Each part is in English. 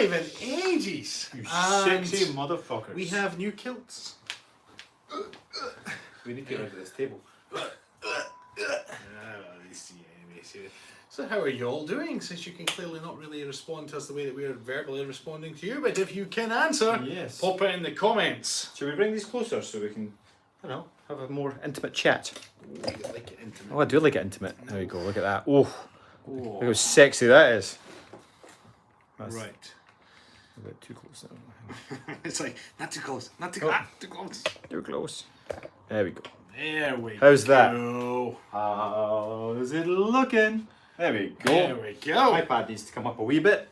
live in ages. You And sexy motherfuckers. we have new kilts. We need to get rid of this table. So how are you all doing, since you can clearly not really respond to us the way that we are verbally responding to you, but if you can answer, Yes. pop it in the comments. Shall we bring these closer so we can, I don't know, have a more intimate chat? Like it intimate. Oh, I do like it intimate. There we go, look at that. Oh, Oh. look how sexy that is. That's Right. a bit too close now. It's like, not too close, not too, too close. Too close. There we go. There we go. How's that? Go. How's it looking? There we go. There we go. iPad needs to come up a wee bit.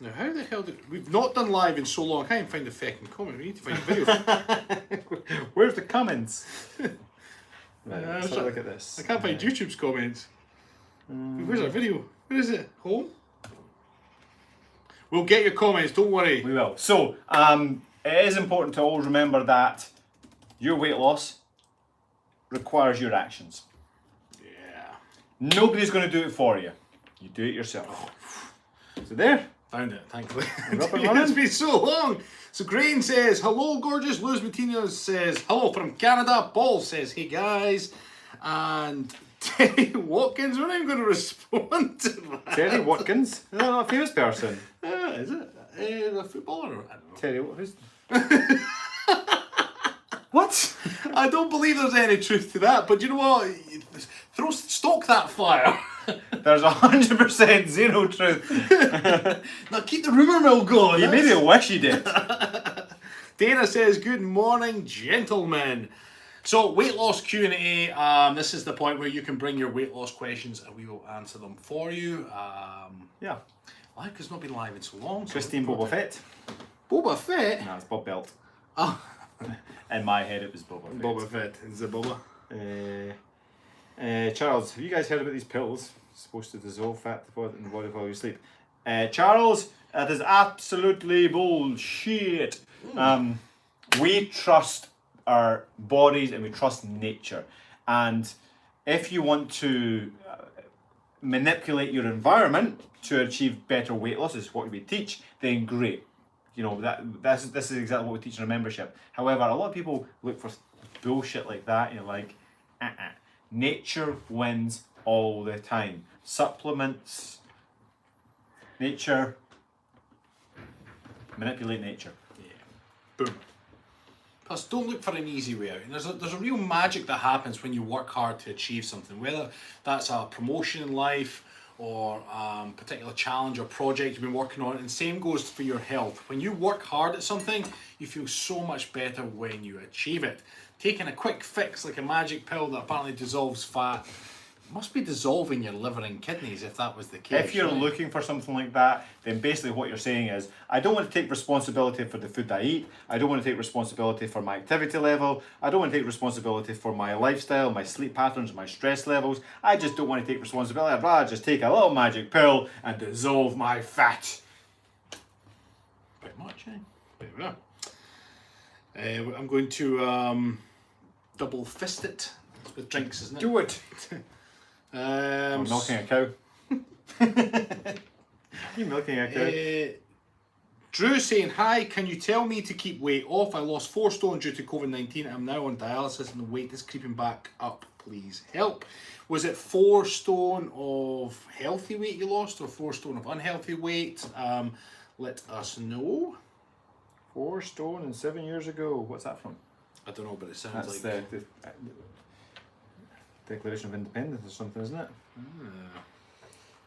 Now, how the hell did we've not done live in so long? I can't find the fucking comment. We need to find the video. Where's the comments? Right, let's have a look at this. I can't find YouTube's comments. Where's our video? Where is it? Home? We'll get your comments, don't worry. We will. So, it is important to always remember that your weight loss requires your actions. Yeah. Nobody's going to do it for you. You do it yourself. So there. Found it, thankfully. We're up and running. It's been so long. So Grain says, hello gorgeous. Luz Martinez says, hello from Canada. Paul says, hey guys. And Terry Watkins, we're not even going to respond to that. Terry Watkins? Is that not a famous person? Is it? A footballer? I don't know. Terry, who's... What? I don't believe there's any truth to that, but you know what? Stoke that fire. There's 100% zero truth. Now keep the rumour mill going. You maybe wish you did. Dana says, good morning, gentlemen. So, weight loss Q&A. This is the point where you can bring your weight loss questions and we will answer them for you. Yeah. Live has not been live in so long. So Christine Boba Fett. Boba Fett? No, it's Bob Belt. Oh. In my head, it was Boba Fett. Boba Fett. Is it Boba? Charles, have you guys heard about these pills? Supposed to dissolve fat in the body while you sleep. Charles, that is absolutely bullshit. We trust our bodies and we trust nature. And if you want to manipulate your environment to achieve better weight loss, is what we teach, then great. You know, this is exactly what we teach in our membership. However, a lot of people look for bullshit like that, and you're like, nature wins all the time. Supplements, nature, manipulate nature. Yeah. Boom. Plus, don't look for an easy way out. And there's a real magic that happens when you work hard to achieve something, whether that's a promotion in life or particular challenge or project you've been working on. And same goes for your health. When you work hard at something, you feel so much better when you achieve it. Taking a quick fix like a magic pill that apparently dissolves fat must be dissolving your liver and kidneys if that was the case. If you're looking for something like that, then basically what you're saying is, I don't want to take responsibility for the food I eat. I don't want to take responsibility for my activity level. I don't want to take responsibility for my lifestyle, my sleep patterns, my stress levels. I just don't want to take responsibility. I'd rather just take a little magic pill and dissolve my fat. Pretty much, eh? There we are. I'm going to double fist it. It's with drinks, isn't it? Do it. I'm milking a cow. You milking a cow? Drew saying, hi, can you tell me to keep weight off? I lost 4 stone due to COVID-19. I'm now on dialysis and the weight is creeping back up. Please help. Was it 4 stone of healthy weight you lost or 4 stone of unhealthy weight? Let us know. 4 stone and 7 years ago. What's that from? I don't know, but it sounds That's like... the Declaration of Independence or something, isn't it?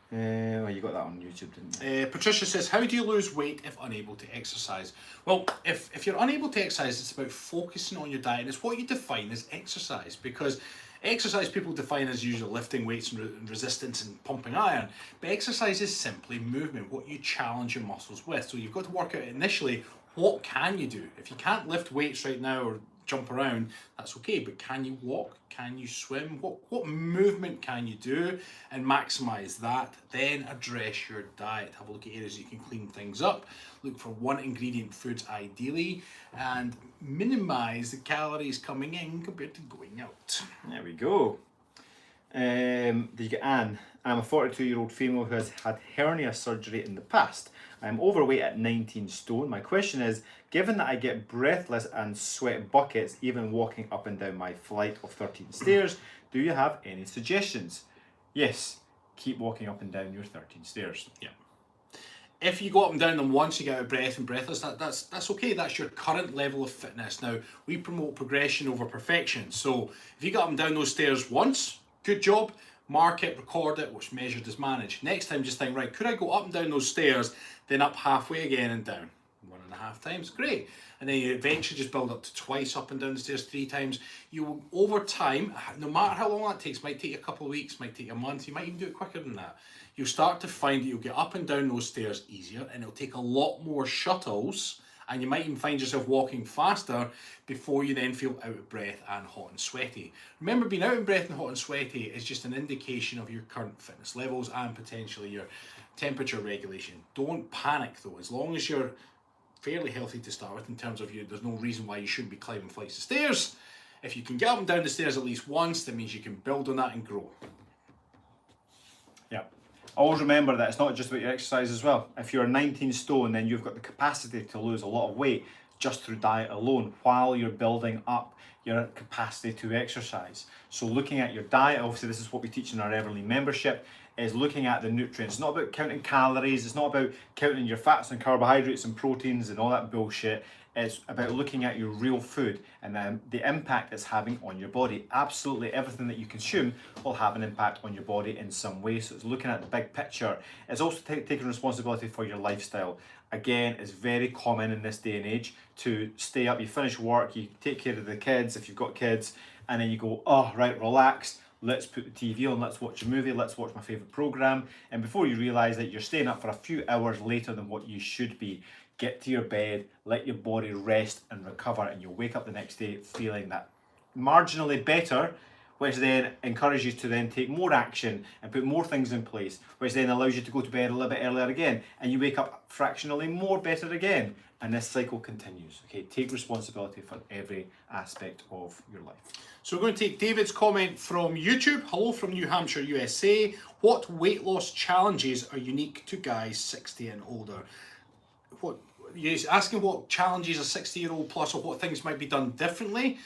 Well, you got that on YouTube, didn't you? Patricia says, how do you lose weight if unable to exercise? Well, if you're unable to exercise, it's about focusing on your diet, and it's what you define as exercise, because exercise people define as usually lifting weights and resistance and pumping iron, but exercise is simply movement, what you challenge your muscles with. So you've got to work out initially, what can you do? If you can't lift weights right now or jump around, that's okay, but can you walk? Can you swim? What movement can you do? And maximize that. Then address your diet. Have a look at areas you can clean things up. Look for 1 ingredient foods ideally, and minimize the calories coming in compared to going out. There we go. Did you get Anne? I'm a 42-year-old female who has had hernia surgery in the past. I'm overweight at 19 stone. My question is, given that I get breathless and sweat buckets even walking up and down my flight of 13 stairs, do you have any suggestions? Yes, keep walking up and down your 13 stairs. Yeah. If you go up and down them once, you get out of breath and breathless, that's okay. That's your current level of fitness. Now, we promote progression over perfection. So if you get up and down those stairs once, good job. Mark it, record it, what's measured is managed. Next time, just think, right, could I go up and down those stairs, then up halfway again and down? 1.5 times, great. And then you eventually just build up to twice up and down the stairs, 3 times. You will, over time, no matter how long that takes, might take you a couple of weeks, might take you a month, you might even do it quicker than that. You'll start to find that you'll get up and down those stairs easier, and it'll take a lot more shuttles, and you might even find yourself walking faster before you then feel out of breath and hot and sweaty. Remember, being out of breath and hot and sweaty is just an indication of your current fitness levels and potentially your temperature regulation. Don't panic though, as long as you're fairly healthy to start with in terms of you, there's no reason why you shouldn't be climbing flights of stairs. If you can get up and down the stairs at least once, that means you can build on that and grow. Yeah. Always remember that it's not just about your exercise as well. If you're 19 stone, then you've got the capacity to lose a lot of weight just through diet alone while you're building up your capacity to exercise. So looking at your diet, obviously this is what we teach in our Everly membership, is looking at the nutrients. It's not about counting calories, it's not about counting your fats and carbohydrates and proteins and all that bullshit. It's about looking at your real food and then the impact it's having on your body. Absolutely everything that you consume will have an impact on your body in some way. So it's looking at the big picture. It's also taking responsibility for your lifestyle. Again, it's very common in this day and age to stay up, you finish work, you take care of the kids if you've got kids, and then you go, oh, right, relax. Let's put the TV on, let's watch a movie, let's watch my favourite programme. And before you realise that you're staying up for a few hours later than what you should be, get to your bed, let your body rest and recover, and you'll wake up the next day feeling that marginally better, which then encourages you to then take more action and put more things in place, which then allows you to go to bed a little bit earlier again, and you wake up fractionally more better again. And this cycle continues. Okay, take responsibility for every aspect of your life. So we're going to take David's comment from YouTube. Hello from New Hampshire, USA. What weight loss challenges are unique to guys 60 and older? What you're asking, what challenges a 60-year-old plus, or what things might be done differently?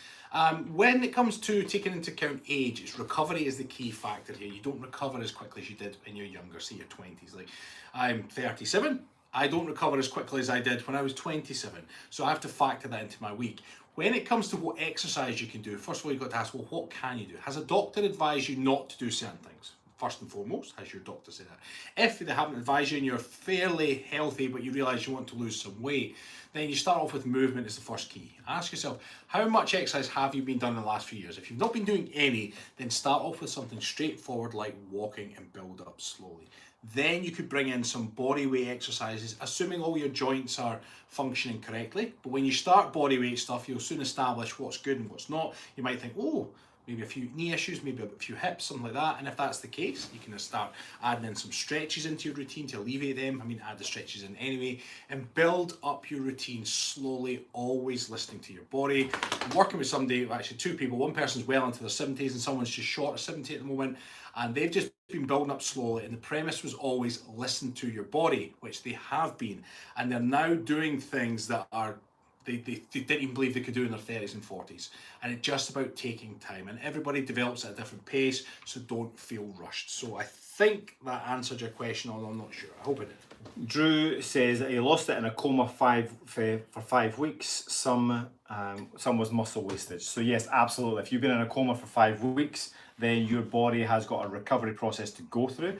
When it comes to taking into account age, it's recovery is the key factor here. You don't recover as quickly as you did when you're younger, say your 20s. Like, I'm 37. I don't recover as quickly as I did when I was 27. So I have to factor that into my week. When it comes to what exercise you can do, first of all, you've got to ask, well, what can you do? Has a doctor advised you not to do certain things? First and foremost, has your doctor said that? If they haven't advised you and you're fairly healthy, but you realise you want to lose some weight, then you start off with movement as the first key. Ask yourself, how much exercise have you been done in the last few years? If you've not been doing any, then start off with something straightforward like walking and build up slowly. Then you could bring in some body weight exercises, assuming all your joints are functioning correctly. But when you start body weight stuff, you'll soon establish what's good and what's not. You might think, oh, maybe a few knee issues, maybe a few hips, something like that. And if that's the case, you can start adding in some stretches into your routine to alleviate them. I mean, add the stretches in anyway, and build up your routine slowly, always listening to your body. I'm working with somebody, well, actually 2 people. One person's well into their 70s and someone's just short of 70 at the moment. And they've just been building up slowly, and the premise was always listen to your body, which they have been. And they're now doing things that are they didn't even believe they could do in their 30s and 40s. And it's just about taking time. And everybody develops at a different pace, so don't feel rushed. So I think that answered your question, although I'm not sure. I hope it did. Drew says that he lost it in a coma for 5 weeks. Some was muscle wastage. So yes, absolutely. If you've been in a coma for 5 weeks, then your body has got a recovery process to go through.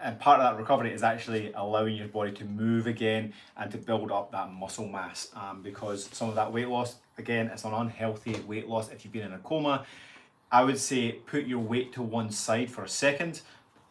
And part of that recovery is actually allowing your body to move again and to build up that muscle mass, because some of that weight loss, again, it's an unhealthy weight loss. If you've been in a coma, I would say put your weight to one side for a second,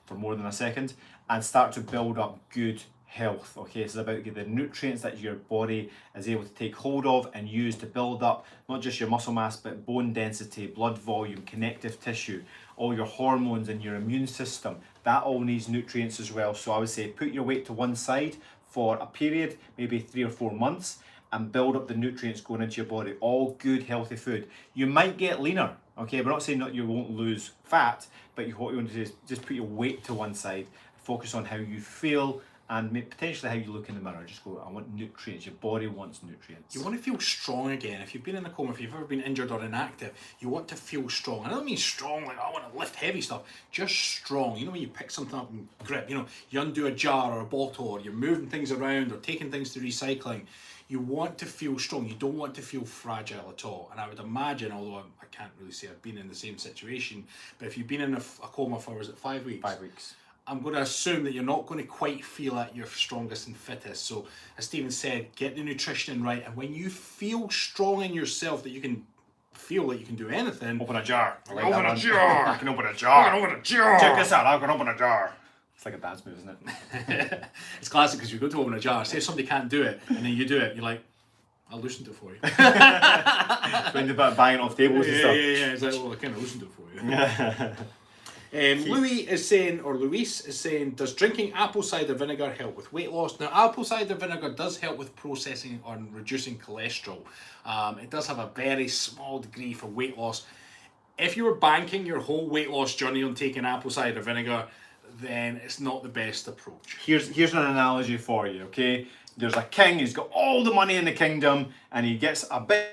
for more than a second, and start to build up good health. Okay, it's about the nutrients that your body is able to take hold of and use to build up not just your muscle mass, but bone density, blood volume, connective tissue, all your hormones and your immune system. That all needs nutrients as well. So I would say put your weight to one side for a period, maybe 3 or 4 months, and build up the nutrients going into your body. All good, healthy food. You might get leaner. Okay, we're not saying that you won't lose fat, but what you want to do is just put your weight to one side, focus on how you feel, and potentially how you look in the mirror. Just go, I want nutrients. Your body wants nutrients. You want to feel strong again. If you've been in a coma, if you've ever been injured or inactive, you want to feel strong. I don't mean strong like, I want to lift heavy stuff. Just strong. You know when you pick something up and grip, you know, you undo a jar or a bottle, or you're moving things around or taking things to recycling. You want to feel strong. You don't want to feel fragile at all. And I would imagine, although I can't really say I've been in the same situation, but if you've been in a coma for, was it 5 weeks? 5 weeks. I'm going to assume that you're not going to quite feel at your strongest and fittest. So, as Stephen said, get the nutrition right. And when you feel strong in yourself, that you can feel that you can do anything. Open a jar. Open a jar. I can open a jar. I can open a jar. Check this out. I can open a jar. It's like a dance move, isn't it? It's classic because you go to open a jar. Say if somebody can't do it, and then you do it. You're like, I'll loosen it for you. When they're banging off tables and stuff. Yeah. It's like, well, I kind of loosened it for you. Luis is saying, does drinking apple cider vinegar help with weight loss? Now, apple cider vinegar does help with processing or reducing cholesterol. It does have a very small degree for weight loss. If you were banking your whole weight loss journey on taking apple cider vinegar, then it's not the best approach. Here's an analogy for you, okay? There's a king, he's got all the money in the kingdom, and he gets a big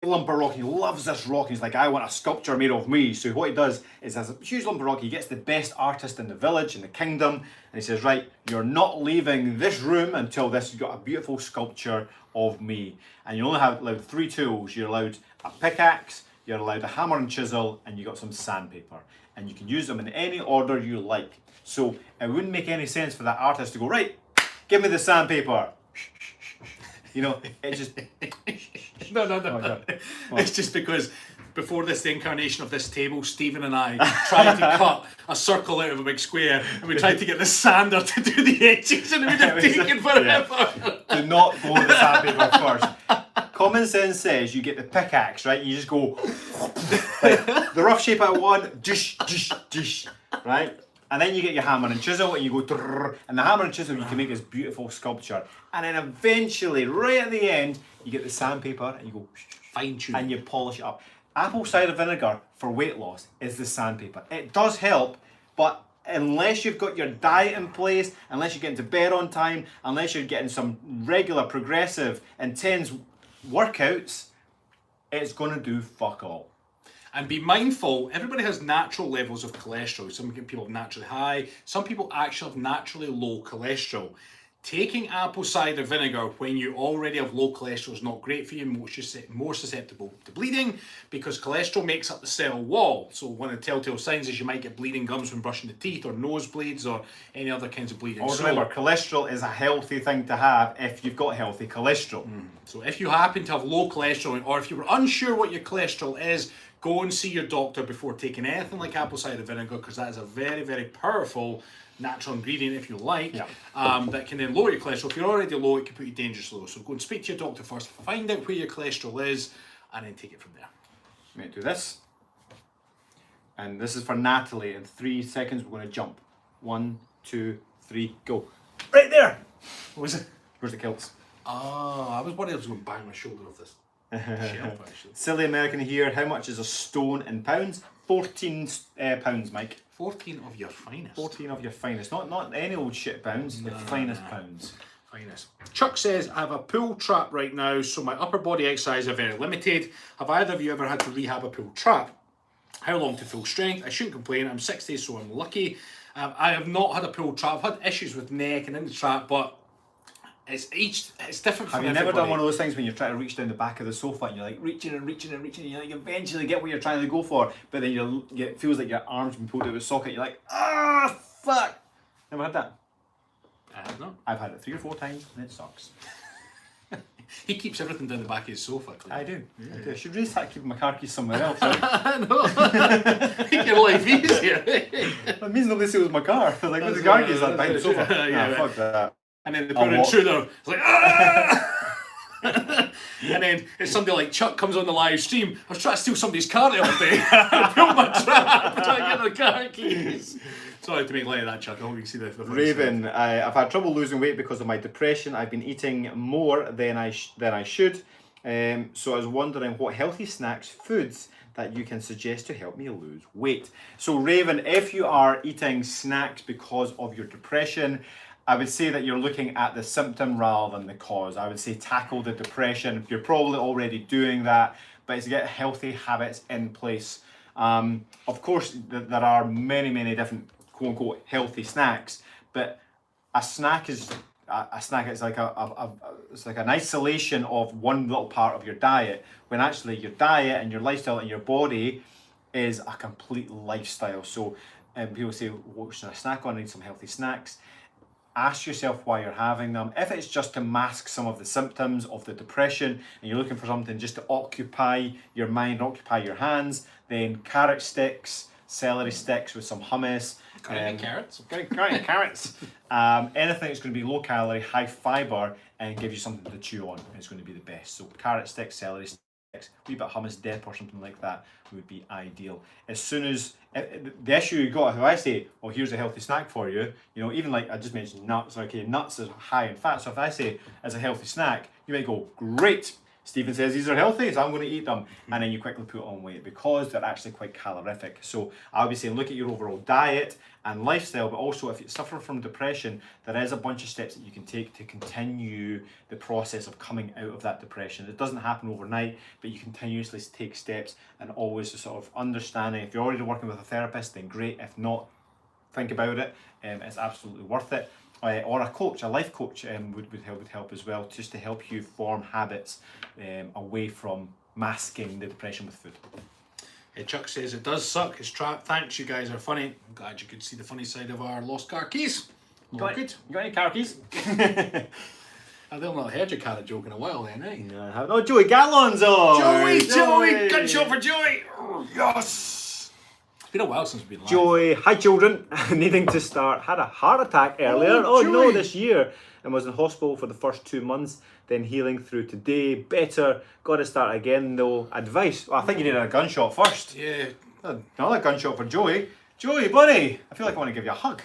lump of rock. He loves this rock. He's like, I want a sculpture made of me. So what he does is, has a huge lump of rock. He gets the best artist in the village, in the kingdom, and he says, right, you're not leaving this room until you've got a beautiful sculpture of me. And you only have allowed 3 tools. You're allowed a pickaxe, you're allowed a hammer and chisel, and you got some sandpaper. And you can use them in any order you like. So it wouldn't make any sense for that artist to go, right, give me the sandpaper. You know, it just... No. Oh, It's just because before this, the incarnation of this table, Stephen and I tried to cut a circle out of a big square, and we tried to get the sander to do the edges, and it would have taken forever. Do not go with the sandpaper first. Common sense says you get the pickaxe, right? You just go like the rough shape I want, dish, right? And then you get your hammer and chisel, and you go, drrr, and the hammer and chisel, you can make this beautiful sculpture. And then eventually, right at the end, you get the sandpaper and you go fine tune, and you polish it up. Apple cider vinegar for weight loss is the sandpaper. It does help, but unless you've got your diet in place, unless you're getting to bed on time, unless you're getting some regular, progressive, intense workouts, it's going to do fuck all. And be mindful, everybody has natural levels of cholesterol. Some people have naturally high, some people actually have naturally low cholesterol. Taking apple cider vinegar when you already have low cholesterol is not great for you, more susceptible to bleeding, because cholesterol makes up the cell wall. So one of the telltale signs is you might get bleeding gums when brushing the teeth, or nosebleeds, or any other kinds of bleeding. Always remember, cholesterol is a healthy thing to have if you've got healthy cholesterol. So if you happen to have low cholesterol, or if you were unsure what your cholesterol is, go and see your doctor before taking anything like apple cider vinegar, because that is a very, very powerful natural ingredient, if you like, that can then lower your cholesterol. If you're already low, it can put you dangerously low. So go and speak to your doctor first, find out where your cholesterol is, and then take it from there. I'm going to do this. And this is for Natalie. In 3 seconds, we're going to jump. 1, 2, 3, go. Right there! What was it? Where's the kilts? I was worried I was going to bang my shoulder off this shelf, actually. Silly American here. How much is a stone in pounds? 14 pounds, Mike. 14 of your finest. 14 of your finest. Not any old shit pounds, the finest pounds. Finest. Chuck says, I have a pull trap right now, so my upper body exercise are very limited. Have either of you ever had to rehab a pull trap? How long to full strength? I shouldn't complain. I'm 60, so I'm lucky. I have not had a pull trap. I've had issues with neck and in the trap, but it's different for everybody. Have you never done one of those things when you're trying to reach down the back of the sofa and you're like reaching and you like eventually get what you're trying to go for, but then it feels like your arm's been pulled out of a socket. You're like, fuck. Never had that? No. I've had it 3 or 4 times and it sucks. He keeps everything down the back of his sofa. I do. I should really start keeping my car keys somewhere else. Right? I know. Make your life easier. It means nobody steals my car. Like, where's the car keys? Like, behind the sofa. Fuck that. And then the poor intruder is like, ah! And then if somebody like Chuck comes on the live stream, I was trying to steal somebody's car the other day. I built my trap trying to get the car keys. Sorry to make light of that, Chuck. I hope you can see the Raven, I've had trouble losing weight because of my depression. I've been eating more than I should. So I was wondering what healthy snacks, foods that you can suggest to help me lose weight. So Raven, if you are eating snacks because of your depression, I would say that you're looking at the symptom rather than the cause. I would say tackle the depression. You're probably already doing that, but it's to get healthy habits in place. Of course, there are many different quote unquote healthy snacks, but a snack is like it's like an isolation of one little part of your diet, when actually your diet and your lifestyle and your body is a complete lifestyle. So people say, what should I snack on? I need some healthy snacks. Ask yourself why you're having them. If it's just to mask some of the symptoms of the depression and you're looking for something just to occupy your mind, occupy your hands, then carrot sticks, celery sticks with some hummus. Carrots. Carrots. Anything that's going to be low calorie, high fiber, and give you something to chew on is going to be the best. So carrot sticks, celery sticks, a wee bit of hummus dip or something like that would be ideal. As soon as the issue you got, if I say, well, here's a healthy snack for you, you know, even like I just mentioned nuts, okay, nuts is high in fat. So if I say as a healthy snack, you might go, great, Stephen says these are healthy, so I'm going to eat them. And then you quickly put on weight because they're actually quite calorific. So I'll be saying look at your overall diet and lifestyle, but also if you suffer from depression, there is a bunch of steps that you can take to continue the process of coming out of that depression. It doesn't happen overnight, but you continuously take steps and always sort of understanding. If you're already working with a therapist, then great. If not, think about it. It's absolutely worth it. Or a coach, a life coach would help as well, just to help you form habits away from masking the depression with food. Chuck says it does suck. It's trapped. Thanks, you guys are funny. I'm glad you could see the funny side of our lost car keys. Good. You got any car keys? I've not heard your carrot joke in a while then, eh? No, no, Joey Gatlon's on! Joey! Gunshot for Joey! Oh, yes! It's been a while since we've been live. Joy, hi children, needing to start, had a heart attack earlier, oh no, this year, and was in hospital for the first 2 months, then healing through today, better, got to start again though, advice, well, I think you needed a gunshot first. Yeah. Another gunshot for Joey. Joey, buddy, I feel like I want to give you a hug.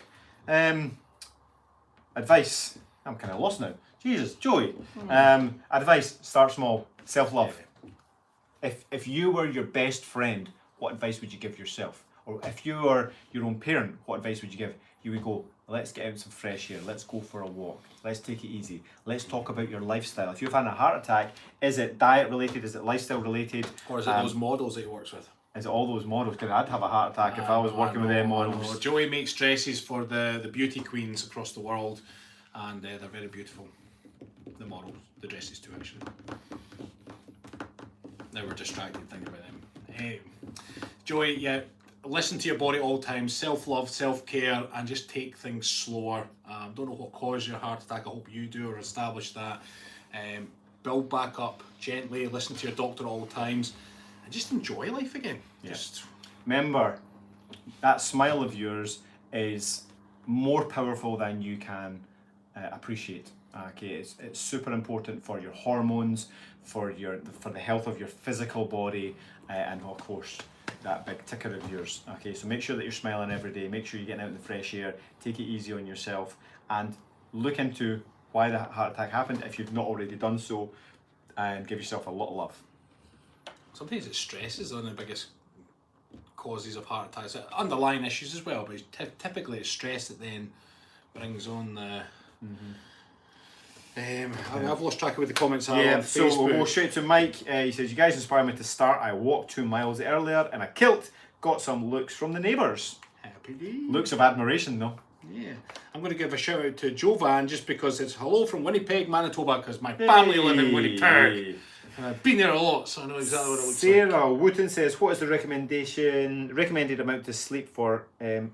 Advice, I'm kind of lost now. Jesus, Joey. Advice, start small, self-love. If you were your best friend, what advice would you give yourself? Or if you were your own parent, what advice would you give? You would go, let's get out some fresh air, let's go for a walk, let's take it easy, let's talk about your lifestyle. If you've had a heart attack, is it diet related, is it lifestyle related? Or is it those models that he works with? Is it all those models? Because I'd have a heart attack if I was working with them models. Joey makes dresses for the beauty queens across the world, and they're very beautiful. The models, the dresses too, actually. Now we're distracted thinking about them. Hey, Joey, yeah, listen to your body all the time, self-love, self-care, and just take things slower. Don't know what caused your heart attack, I hope you do or establish that. Build back up gently, listen to your doctor all the times, and just enjoy life again. Yeah. Just remember, that smile of yours is more powerful than you can appreciate. Okay, it's super important for your hormones, for the health of your physical body, and of course that big ticker of yours. Okay, so make sure that you're smiling every day, make sure you're getting out in the fresh air, take it easy on yourself, and look into why the heart attack happened if you've not already done so, and give yourself a lot of love. Sometimes it's stress is one of the biggest causes of heart attacks, underlying issues as well, but typically it's stress that then brings on the... I've lost track of what the comments are on Facebook. So we'll go straight to Mike. He says, you guys inspired me to start. I walked 2 miles earlier in a kilt, got some looks from the neighbours. Happy days. Looks of admiration though. Yeah. I'm going to give a shout out to Jovan just because it's hello from Winnipeg, Manitoba, because my family live in Winnipeg. And I've been there a lot, so I know exactly what it looks like. Sarah Wooten says, what is the recommended amount to sleep for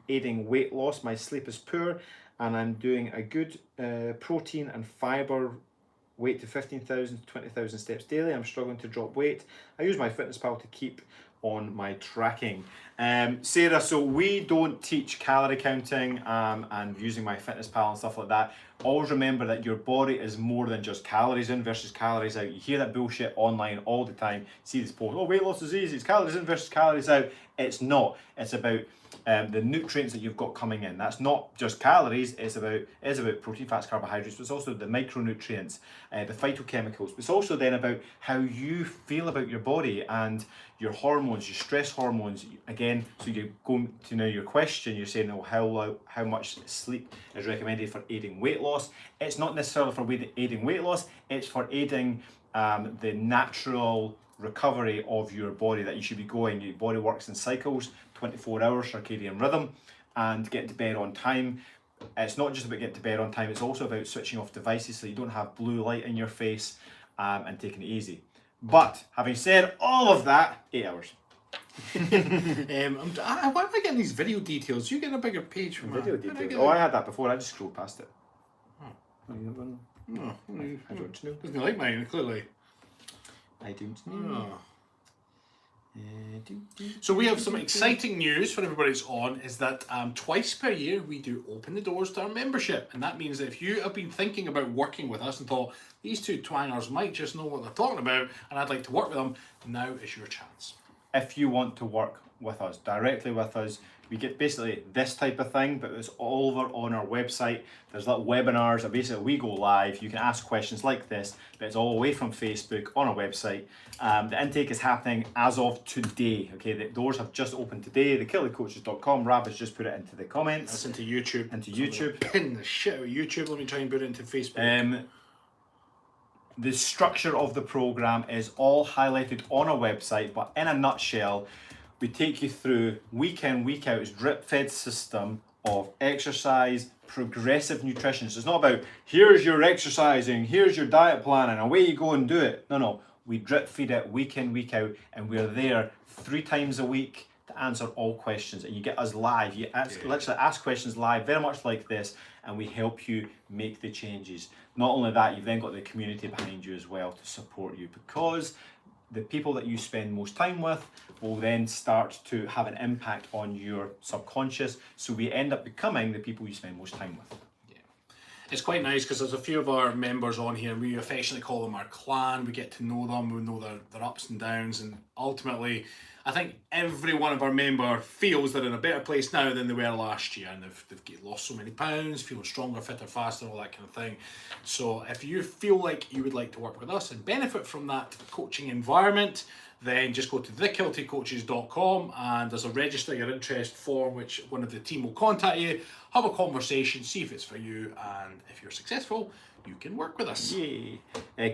aiding weight loss? My sleep is poor, and I'm doing a good protein and fibre weight to 15,000 to 20,000 steps daily. I'm struggling to drop weight. I use my FitnessPal to keep on my tracking. Sarah, so we don't teach calorie counting and using my FitnessPal and stuff like that. Always remember that your body is more than just calories in versus calories out. You hear that bullshit online all the time. See this post, oh, weight loss is easy, it's calories in versus calories out. It's not. It's about the nutrients that you've got coming in. That's not just calories, it's about protein, fats, carbohydrates, but it's also the micronutrients, the phytochemicals. But it's also then about how you feel about your body and your hormones, your stress hormones. Again, so you're going to know your question, you're saying, oh, how much sleep is recommended for aiding weight loss? It's not necessarily for aiding weight loss, it's for aiding the natural recovery of your body that you should be going. Your body works in cycles, 24-hour circadian rhythm, and getting to bed on time. It's not just about getting to bed on time, it's also about switching off devices so you don't have blue light in your face, and taking it easy. But having said all of that, 8 hours. Why am I getting these video details? You get a bigger page from Video details. Oh, I had that before. I just scrolled past it. No, I don't know. doesn't like mine, clearly. I don't know. Oh. So we have some exciting news for everybody that's on, is that twice per year we do open the doors to our membership, and that means that if you have been thinking about working with us and thought these two twangers might just know what they're talking about and I'd like to work with them, now is your chance. If you want to work with us, directly with us, we get basically this type of thing, but it's all over on our website. There's like webinars, and basically we go live. You can ask questions like this, but it's all away from Facebook on our website. The intake is happening as of today. Okay, the doors have just opened today. The KiltedCoaches.com, Rab has just put it into the comments. That's into YouTube. Into YouTube. Pin the shit out of YouTube. Let me try and put it into Facebook. The structure of the program is all highlighted on our website, but in a nutshell, we take you through week in, week out's drip-fed system of exercise, progressive nutrition. So it's not about, here's your exercising, here's your diet plan, and away you go and do it. No, we drip feed it week in, week out, and we're there 3 times a week to answer all questions. And you get us live. You literally ask questions live, very much like this, and we help you make the changes. Not only that, you've then got the community behind you as well to support you, because the people that you spend most time with will then start to have an impact on your subconscious. So we end up becoming the people you spend most time with. Yeah. It's quite nice because there's a few of our members on here, and we affectionately call them our clan. We get to know them, we know their ups and downs, and ultimately I think every one of our members feels they're in a better place now than they were last year, and they've lost so many pounds, feeling stronger, fitter, faster, all that kind of thing. So if you feel like you would like to work with us and benefit from that coaching environment, then just go to thekiltedcoaches.com, and there's a register your interest form which one of the team will contact you, have a conversation, see if it's for you, and if you're successful, you can work with us. Yay.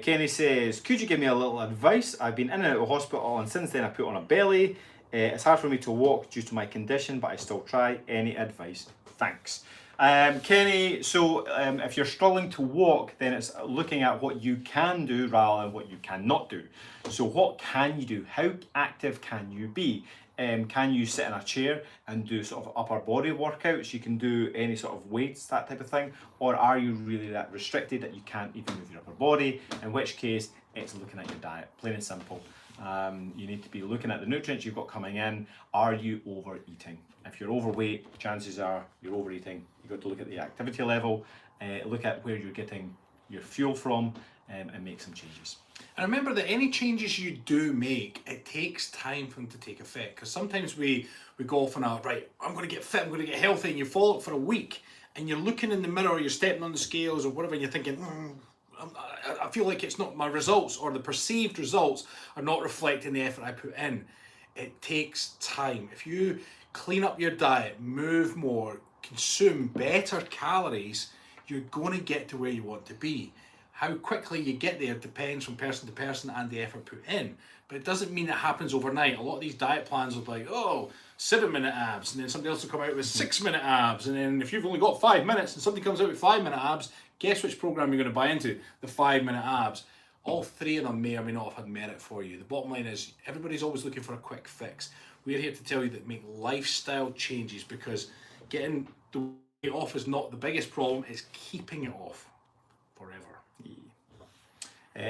Kenny says, could you give me a little advice? I've been in and out of hospital, and since then I put on a belly. It's hard for me to walk due to my condition, but I still try. Any advice? Thanks. Kenny, so if you're struggling to walk, then it's looking at what you can do rather than what you cannot do. So what can you do? How active can you be? Can you sit in a chair and do sort of upper body workouts? You can do any sort of weights, that type of thing. Or are you really that restricted that you can't even move your upper body? In which case, it's looking at your diet, plain and simple. You need to be looking at the nutrients you've got coming in. Are you overeating? If you're overweight, chances are you're overeating. You've got to look at the activity level, look at where you're getting your fuel from, and make some changes. And remember that any changes you do make, it takes time for them to take effect. Because sometimes we go off on right, I'm going to get fit, I'm going to get healthy, and you follow it for a week, and you're looking in the mirror, you're stepping on the scales or whatever, and you're thinking, I feel like it's not my results, or the perceived results are not reflecting the effort I put in. It takes time. If you clean up your diet, move more, consume better calories, you're going to get to where you want to be. How quickly you get there depends from person to person and the effort put in. But it doesn't mean it happens overnight. A lot of these diet plans will be like, 7-minute abs, and then somebody else will come out with 6-minute abs, and then if you've only got 5 minutes and somebody comes out with 5-minute abs, guess which program you're going to buy into? The 5-minute abs. All 3 of them may or may not have had merit for you. The bottom line is, everybody's always looking for a quick fix. We're here to tell you that make lifestyle changes, because getting the weight off is not the biggest problem, it's keeping it off forever.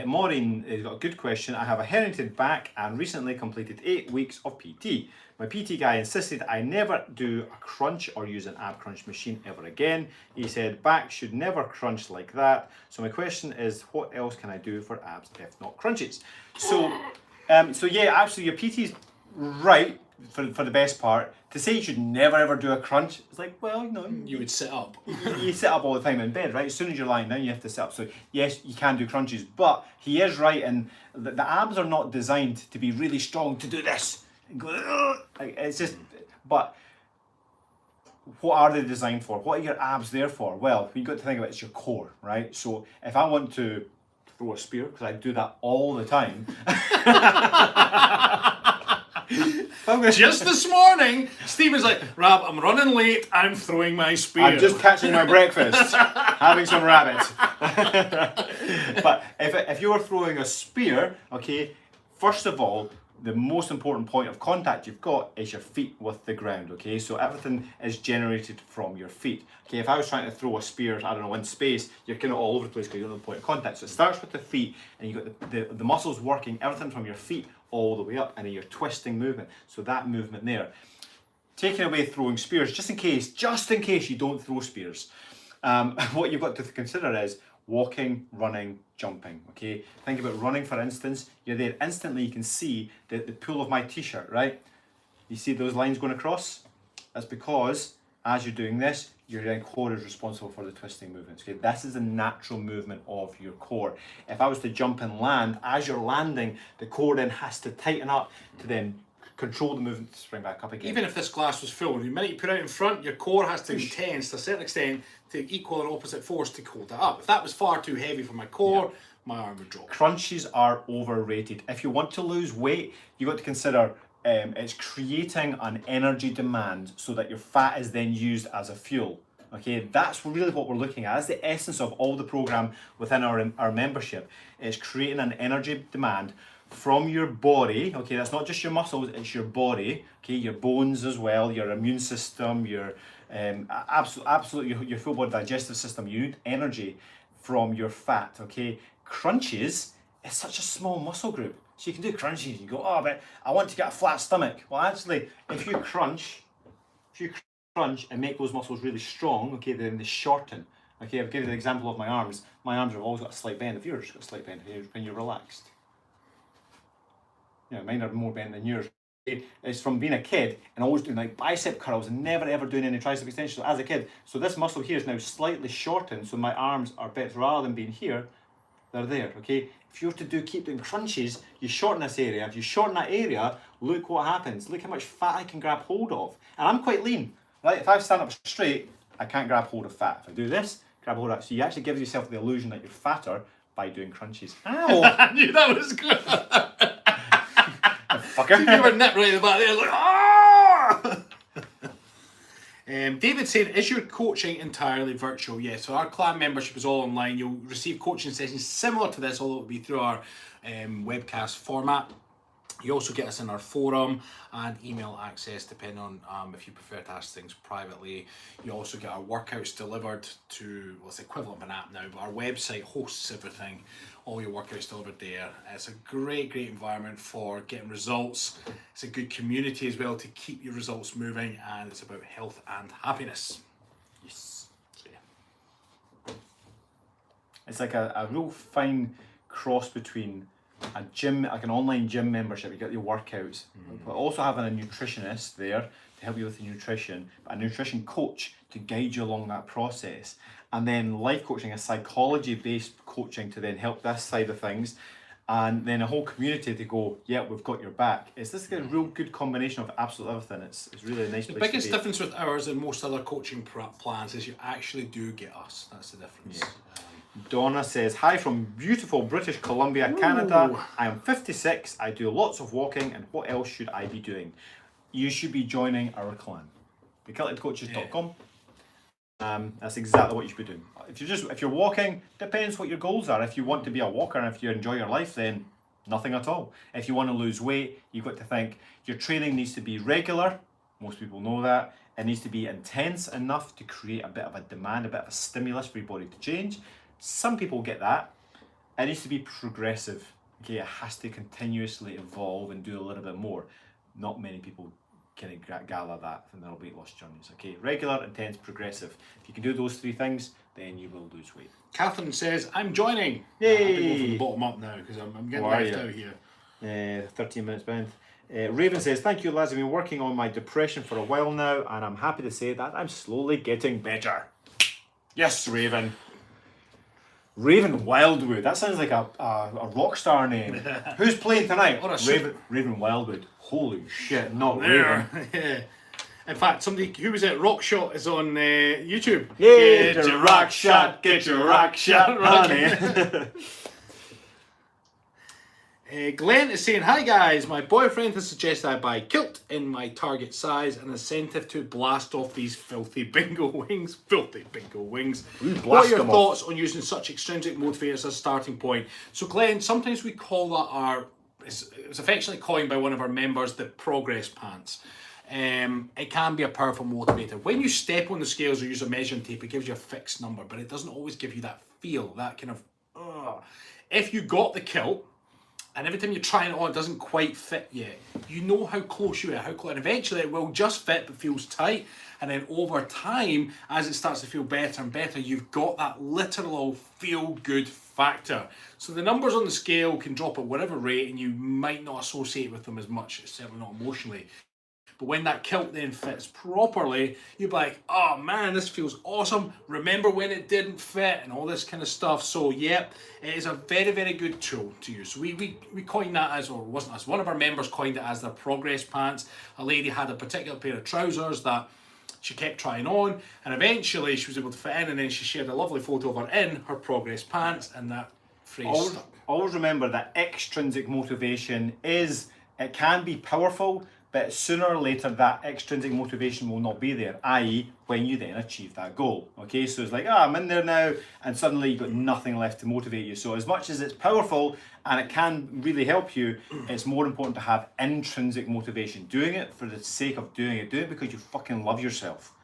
Maureen has got a good question. I have a herniated back and recently completed 8 weeks of PT. My PT guy insisted I never do a crunch or use an ab crunch machine ever again. He said back should never crunch like that. So my question is, what else can I do for abs if not crunches? So yeah, actually your PT's right for the best part. To say you should never ever do a crunch, it's like, well, no. You would sit up. You sit up all the time in bed, right? As soon as you're lying down, you have to sit up. So yes, you can do crunches, but he is right in the abs are not designed to be really strong to do this. And go, ugh. It's just, but what are they designed for? What are your abs there for? Well, you've got to think about it's your core, right? So if I want to throw a spear, because I do that all the time. Just this morning, Stephen's like, Rab, I'm running late, I'm throwing my spear. I'm just catching my breakfast, having some rabbit. But if you're throwing a spear, okay, first of all, the most important point of contact you've got is your feet with the ground, okay? So everything is generated from your feet. Okay, if I was trying to throw a spear, I don't know, in space, you're kind of all over the place because you don't have the point of contact. So it starts with the feet and you've got the muscles working, everything from your feet all the way up, and then you're twisting movement. So that movement there. Taking away throwing spears, just in case you don't throw spears. What you've got to consider is walking, running, jumping, okay? Think about running, for instance. You're there instantly, you can see the pull of my t-shirt, right? You see those lines going across? That's because as you're doing this, your core is responsible for the twisting movements, okay? This is the natural movement of your core. If I was to jump and land, as you're landing, the core then has to tighten up to then control the movement to spring back up again. Even if this glass was full, the minute you put it out in front, your core has to be tense to a certain extent to equal and opposite force to hold it up. If that was far too heavy for my core, my arm would drop. Crunches are overrated. If you want to lose weight, you've got to consider it's creating an energy demand so that your fat is then used as a fuel. Okay, that's really what we're looking at. That's the essence of all the program within our membership. It's creating an energy demand from your body. Okay, that's not just your muscles, it's your body. Okay, your bones as well, your immune system, your absolutely your full body digestive system. You need energy from your fat. Okay, crunches is such a small muscle group, so you can do crunches. You go, oh, but I want to get a flat stomach. Well, actually, if you crunch and make those muscles really strong, okay, then they shorten. Okay, I'll give you the example of my arms. My arms have always got a slight bend. If yours got a slight bend when you're relaxed. Yeah, mine are more bent than yours. It's from being a kid and always doing like bicep curls and never ever doing any tricep extensions as a kid. So this muscle here is now slightly shortened, so my arms are bent rather than being here, they're there, okay? If you were to keep doing crunches, you shorten this area. If you shorten that area, look what happens. Look how much fat I can grab hold of. And I'm quite lean, right? If I stand up straight, I can't grab hold of fat. If I do this, grab hold of that. So you actually give yourself the illusion that you're fatter by doing crunches. Ow! I knew that was good. Fucker. You give her a nip right in the back there, like, ah! David said, is your coaching entirely virtual? Yes, so our clan membership is all online. You'll receive coaching sessions similar to this, although it will be through our webcast format. You also get us in our forum and email access, depending on if you prefer to ask things privately. You also get our workouts delivered to, well, it's the equivalent of an app now, but our website hosts everything. All your workouts delivered there. It's a great environment for getting results. It's a good community as well to keep your results moving, and it's about health and happiness. Yes. So, yeah. It's like a real fine cross between a gym, like an online gym membership. You get your workouts, but also having a nutritionist there to help you with the nutrition, a nutrition coach to guide you along that process, and then life coaching, a psychology-based coaching to then help this side of things, and then a whole community to go, yeah, we've got your back. It's this a real good combination of absolute everything. It's really a nice place to be. The biggest difference with ours and most other coaching plans is you actually do get us. That's the difference. Yeah. Donna says, hi from beautiful British Columbia, Canada. I am 56. I do lots of walking, and what else should I be doing? You should be joining our clan, thekiltedcoaches.com. That's exactly what you should be doing. If you're walking, depends what your goals are. If you want to be a walker and if you enjoy your life, then nothing at all. If you want to lose weight, you've got to think your training needs to be regular. Most people know that. It needs to be intense enough to create a bit of a demand, a bit of a stimulus for your body to change. Some people get that. it needs to be progressive. Okay, it has to continuously evolve and do a little bit more. Not many people kind of gather that from their weight loss journeys. Okay, regular, intense, progressive. If you can do those 3 things, then you will lose weight. Catherine says, I'm joining. Yay! I have to go from the bottom up now because I'm getting left out here. 13 minutes behind. Raven says, thank you lads, I've been working on my depression for a while now and I'm happy to say that I'm slowly getting better. Yes, Raven. Raven Wildwood, that sounds like a rock star name. Who's playing tonight? Raven Wildwood. Holy shit, not Raven. Yeah. In fact, somebody, who was it? Rockshot is on YouTube. Yeah, get your rock shot, get your rock shot running. Glenn is saying, hi guys, my boyfriend has suggested I buy Kilt in my target size, an incentive to blast off these filthy bingo wings. Filthy bingo wings. What are your thoughts on using such extrinsic motivators as a starting point? So Glenn, sometimes we call that it's affectionately coined by one of our members, the progress pants. It can be a powerful motivator. When you step on the scales or use a measuring tape, it gives you a fixed number, but it doesn't always give you that feel, that kind of, If you got the Kilt, and every time you're trying it on, it doesn't quite fit yet, you know how close you are, and eventually it will just fit but feels tight, and then over time, as it starts to feel better and better, you've got that literal feel-good factor. So the numbers on the scale can drop at whatever rate, and you might not associate with them as much, certainly not emotionally. But when that Kilt then fits properly, you're like, oh man, this feels awesome. Remember when it didn't fit and all this kind of stuff. So yeah, it is a very, very good tool to use. We coined that as, or it wasn't us, one of our members coined it as their progress pants. A lady had a particular pair of trousers that she kept trying on, and eventually she was able to fit in, and then she shared a lovely photo of her in her progress pants, and that phrase stuck. Always remember that extrinsic motivation it can be powerful, but sooner or later that extrinsic motivation will not be there, i.e. when you then achieve that goal. Okay, so it's like, I'm in there now, and suddenly you've got nothing left to motivate you. So as much as it's powerful and it can really help you, it's more important to have intrinsic motivation. Doing it for the sake of doing it because you fucking love yourself.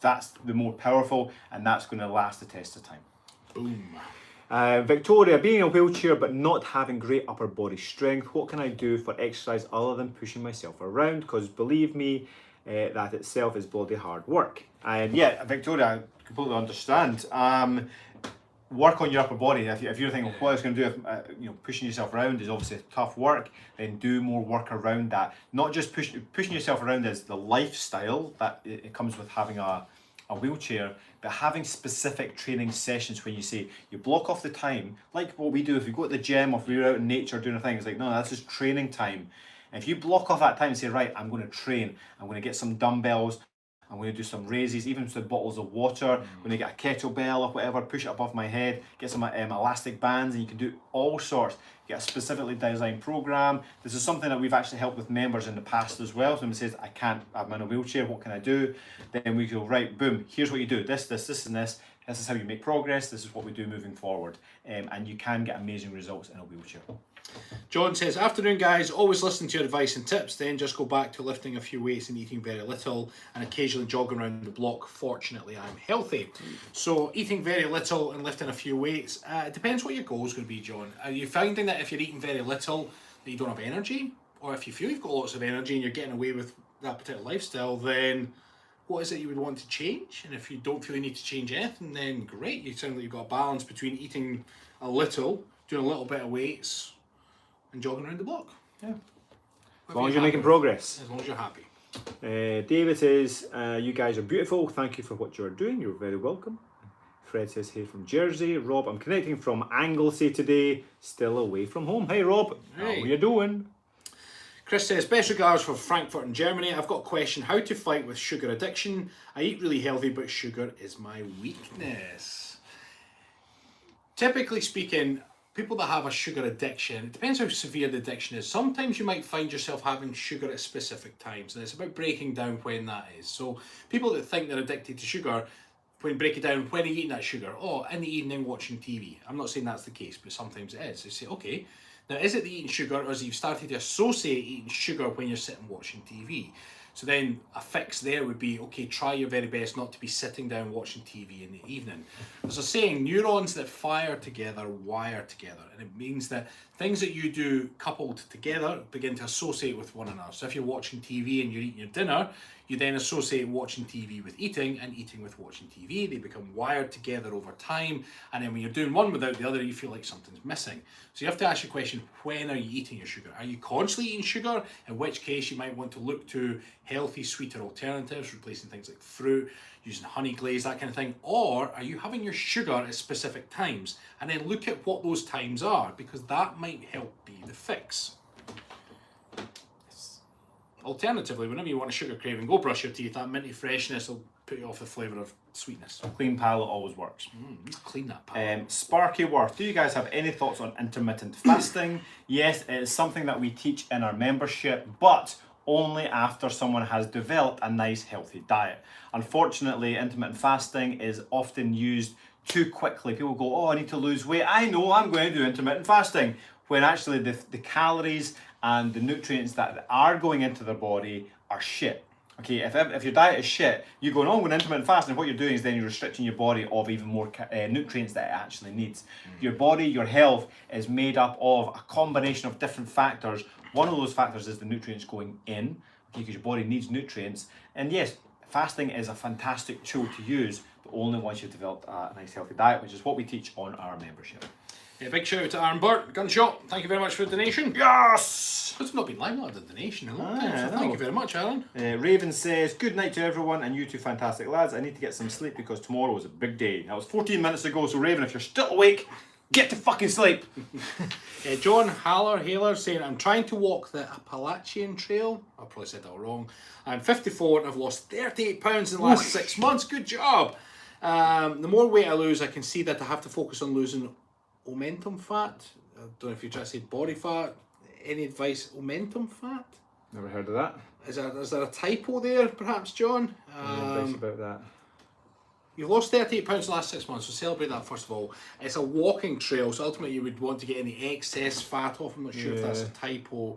That's the more powerful, and that's going to last the test of time. Boom. Victoria, being in a wheelchair but not having great upper body strength, what can I do for exercise other than pushing myself around? Because believe me, that itself is bloody hard work. And yeah, Victoria, I completely understand. Work on your upper body. If you're thinking, what I was going to do, if pushing yourself around is obviously tough work, then do more work around that. Not just pushing yourself around as the lifestyle that it comes with having a wheelchair, but having specific training sessions when you say you block off the time, like what we do if we go to the gym or if we're out in nature doing a thing. It's like, no, that's just training time. And if you block off that time and say, right, I'm going to train, I'm going to get some dumbbells, I'm going to do some raises, even some bottles of water, I'm going to get a kettlebell or whatever, push it above my head, get some elastic bands, and you can do all sorts. Get a specifically designed program. This is something that we've actually helped with members in the past as well. Somebody says, I'm in a wheelchair, what can I do? Then we go, right, boom, here's what you do, this, and this. This is how you make progress, this is what we do moving forward. And you can get amazing results in a wheelchair. John says, afternoon guys, always listen to your advice and tips, then just go back to lifting a few weights and eating very little and occasionally jogging around the block. Fortunately, I'm healthy. So eating very little and lifting a few weights, it depends what your goal is going to be, John. Are you finding that if you're eating very little that you don't have energy? Or if you feel you've got lots of energy and you're getting away with that particular lifestyle, then what is it you would want to change? And if you don't feel you need to change anything, then great. You sound like you've got a balance between eating a little, doing a little bit of weights, and jogging around the block. Yeah. As long as you're making progress. As long as you're happy. David says, you guys are beautiful. Thank you for what you're doing. You're very welcome. Fred says, hey from Jersey. Rob, I'm connecting from Anglesey today. Still away from home. Hey Rob, hey. How are you doing? Chris says, best regards from Frankfurt in Germany. I've got a question. How to fight with sugar addiction? I eat really healthy, but sugar is my weakness. Typically speaking, people that have a sugar addiction, it depends how severe the addiction is. Sometimes you might find yourself having sugar at specific times, and it's about breaking down when that is. So people that think they're addicted to sugar, when break it down, when are you eating that sugar? Oh, in the evening watching TV. I'm not saying that's the case, but sometimes it is. They say, okay, now is it the eating sugar, or is it you've started to associate eating sugar when you're sitting watching TV? So then a fix there would be, okay, try your very best not to be sitting down watching TV in the evening. As I was saying, neurons that fire together wire together, and it means that things that you do coupled together begin to associate with one another. So if you're watching TV and you're eating your dinner, you then associate watching TV with eating and eating with watching TV. They become wired together over time, and then when you're doing one without the other, you feel like something's missing. So you have to ask your question, when are you eating your sugar? Are you constantly eating sugar? In which case you might want to look to healthy, sweeter alternatives, replacing things like fruit, using honey glaze, that kind of thing. Or are you having your sugar at specific times? And then look at what those times are, because that might help be the fix. Alternatively, whenever you want a sugar craving, go brush your teeth. That minty freshness will put you off the flavour of sweetness. A clean palate always works. Clean that palate. Sparky Worth, do you guys have any thoughts on intermittent fasting? Yes, it is something that we teach in our membership, but only after someone has developed a nice healthy diet. Unfortunately, intermittent fasting is often used too quickly. People go, oh, I need to lose weight. I know, I'm going to do intermittent fasting. When actually the calories and the nutrients that are going into their body are shit. Okay, if your diet is shit, you're going, oh, I'm going intermittent fasting, what you're doing is then you're restricting your body of even more nutrients that it actually needs. Your body, your health is made up of a combination of different factors. One of those factors is the nutrients going in, okay, because your body needs nutrients. And yes, fasting is a fantastic tool to use, but only once you've developed a nice healthy diet, which is what we teach on our membership. Yeah, big shout out to Aaron Burt, Gunshot. Thank you very much for the donation. Yes! It's not been limelighted, the donation in a long time, so thank you very much, Aaron. Raven says, good night to everyone and you two fantastic lads. I need to get some sleep because tomorrow is a big day. That was 14 minutes ago, so Raven, if you're still awake, get to fucking sleep. John Haler saying, I'm trying to walk the Appalachian Trail. I probably said that wrong. I'm 54 and I've lost 38 pounds in the last 6 months. Good job. The more weight I lose, I can see that I have to focus on losing omentum fat. I don't know if you're trying to say body fat. Any advice? Omentum fat? Never heard of that. Is there a typo there, perhaps, John? Any advice about that? You've lost 38 pounds in the last 6 months, so celebrate that first of all. It's a walking trail, so ultimately you would want to get any excess fat off. I'm not sure if that's a typo.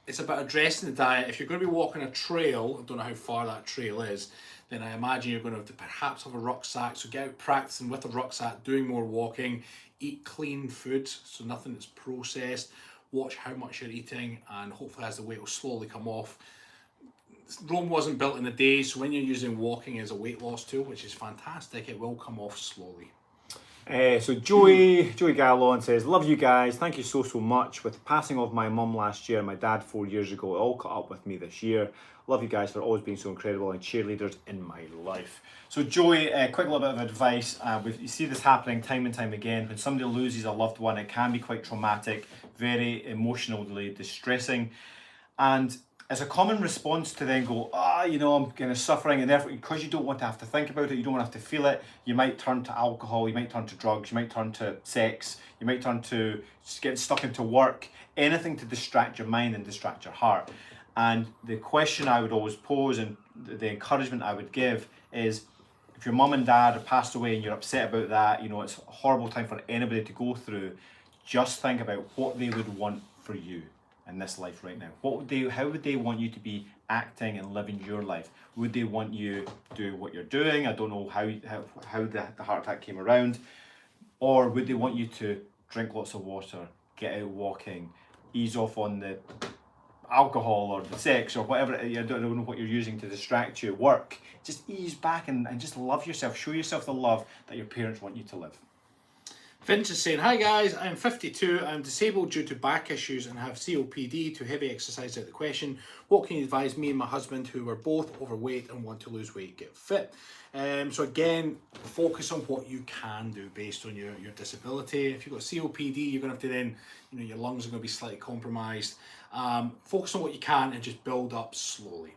It's about addressing the diet. If you're going to be walking a trail, I don't know how far that trail is, then I imagine you're going to have to perhaps have a rucksack. So get out practicing with a rucksack, doing more walking, eat clean foods, so nothing that's processed. Watch how much you're eating, and hopefully as the weight will slowly come off. Rome wasn't built in a day, so when you're using walking as a weight loss tool, which is fantastic, it will come off slowly. So Joey Gallon says, love you guys, thank you so much. With the passing of my mum last year and my dad 4 years ago, it all caught up with me this year. Love you guys for always being so incredible and cheerleaders in my life. So Joey, quick little bit of advice. You see this happening time and time again. When somebody loses a loved one, it can be quite traumatic, very emotionally distressing. And it's a common response to then go, I'm kind of suffering, and therefore, because you don't want to have to think about it, you don't want to have to feel it, you might turn to alcohol, you might turn to drugs, you might turn to sex, you might turn to just get stuck into work, anything to distract your mind and distract your heart. And the question I would always pose and the encouragement I would give is, if your mum and dad have passed away and you're upset about that, it's a horrible time for anybody to go through, just think about what they would want for you in this life right now. How would they want you to be acting and living your life? Would they want you to do what you're doing? I don't know how the heart attack came around. Or would they want you to drink lots of water, get out walking, ease off on the alcohol or the sex or whatever, I don't know what you're using to distract you, work. Just ease back and just love yourself. Show yourself the love that your parents want you to live. Vince is saying, hi guys, I'm 52, I'm disabled due to back issues and have COPD, too heavy exercise out of the question. What can you advise me and my husband, who are both overweight and want to lose weight, get fit? So again, focus on what you can do based on your disability. If you've got COPD, you're going to have to then, your lungs are going to be slightly compromised. Focus on what you can and just build up slowly.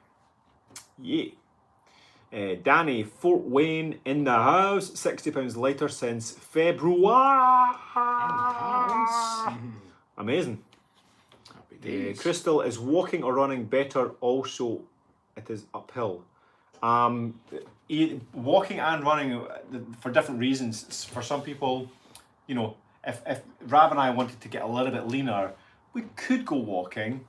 Yeah. Danny, Fort Wayne in the house, 60 pounds lighter since February. Amazing. Happy days. Crystal, is walking or running better? Also, it is uphill. Walking and running for different reasons. For some people, if Rab and I wanted to get a little bit leaner, we could go walking,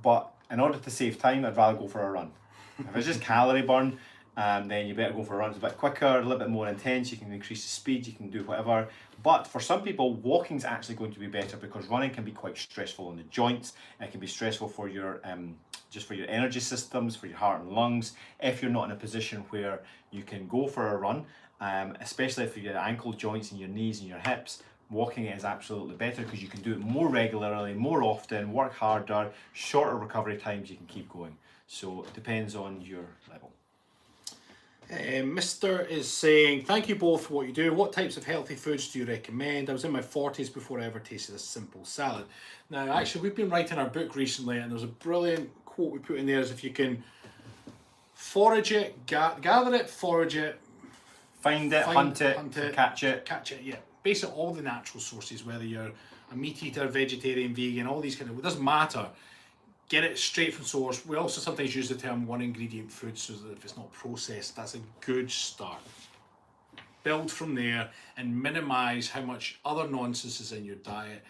but in order to save time, I'd rather go for a run. If it's just calorie burn, then you better go for a run. It's a bit quicker, a little bit more intense, you can increase the speed, you can do whatever. But for some people, walking's actually going to be better because running can be quite stressful on the joints. It can be stressful for your just for your energy systems, for your heart and lungs. If you're not in a position where you can go for a run, especially for your ankle joints and your knees and your hips, walking is absolutely better because you can do it more regularly, more often, work harder, shorter recovery times, you can keep going. So it depends on your level. Mr. is saying, thank you both for what you do. What types of healthy foods do you recommend? I was in my 40s before I ever tasted a simple salad. Now, actually, we've been writing our book recently, and there's a brilliant quote we put in there is if you can forage it, gather it, forage it, Find it, hunt it, catch it. Catch it, yeah. Basically, all the natural sources, whether you're a meat eater, vegetarian, vegan, all these it doesn't matter. Get it straight from source. We also sometimes use the term one ingredient food, so that if it's not processed, that's a good start. Build from there and minimize how much other nonsense is in your diet.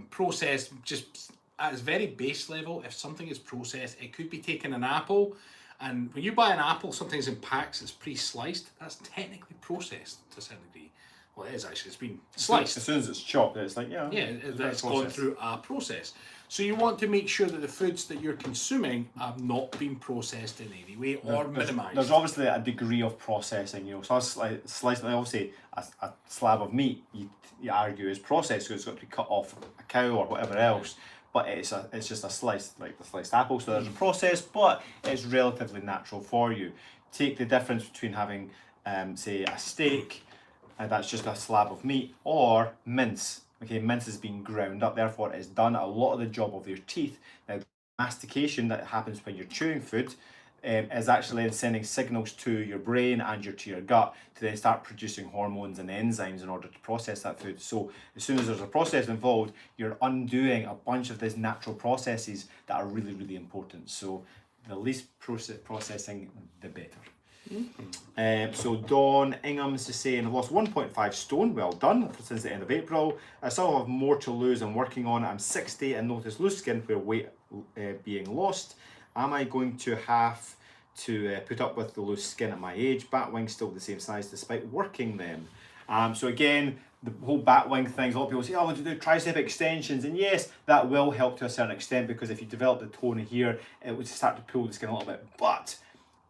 Processed, just at its very base level, if something is processed, it could be taking an apple, and when you buy an apple, sometimes in packs it's pre-sliced. That's technically processed to a certain degree. Well, it is actually. It's been sliced. As soon as it's chopped, it's like, yeah. Yeah, it's gone through a process. So you want to make sure that the foods that you're consuming have not been processed in any way or minimised. There's obviously a degree of processing, you know. So slicing, obviously, a slab of meat, you argue is processed, so it's got to be cut off a cow or whatever else. But it's just a slice, like the sliced apple. So there's a process, but it's relatively natural for you. Take the difference between having, say, a steak, and that's just a slab of meat, or mince. Okay, mince has been ground up, therefore it's done a lot of the job of your teeth. Now, mastication that happens when you're chewing food is actually sending signals to your brain and to your gut to then start producing hormones and enzymes in order to process that food. So as soon as there's a process involved, you're undoing a bunch of these natural processes that are really, really important. So the least processing, the better. So Dawn Ingham's is saying, I've lost 1.5 stone, well done, since the end of April. I still have more to lose, I'm working on it. I'm 60 and notice loose skin where weight being lost. Am I going to have to put up with the loose skin at my age? Bat wings still the same size despite working them. So again, the whole bat wing things, a lot of people say, oh, I want to do tricep extensions, and yes, that will help to a certain extent because if you develop the tone here, it would start to pull the skin a little bit, but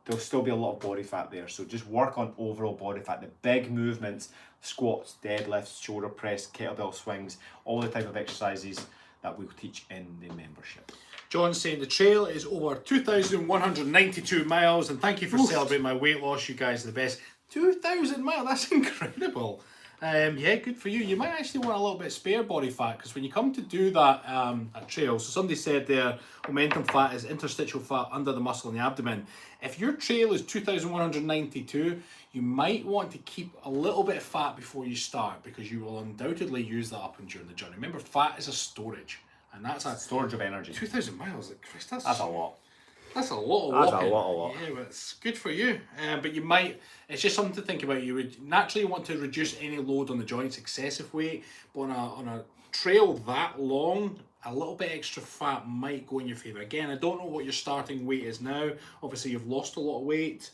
there'll still be a lot of body fat there. So just work on overall body fat. The big movements, squats, deadlifts, shoulder press, kettlebell swings, all the type of exercises that we'll teach in the membership. John's saying the trail is over 2,192 miles, and thank you for celebrating my weight loss. You guys are the best. 2,000 miles, that's incredible. Yeah, good for you. You might actually want a little bit of spare body fat because when you come to do that at trail, so somebody said there, momentum fat is interstitial fat under the muscle in the abdomen. If your trail is 2,192, you might want to keep a little bit of fat before you start because you will undoubtedly use that up and during the journey. Remember, fat is a storage, and that's a storage of energy. 2,000 miles, like Chris, that's a lot. That's a lot of walking. That's a lot. Yeah, but it's good for you. But you might, it's just something to think about. You would naturally want to reduce any load on the joints, excessive weight, but on a trail that long, a little bit extra fat might go in your favour. Again, I don't know what your starting weight is now. Obviously, you've lost a lot of weight,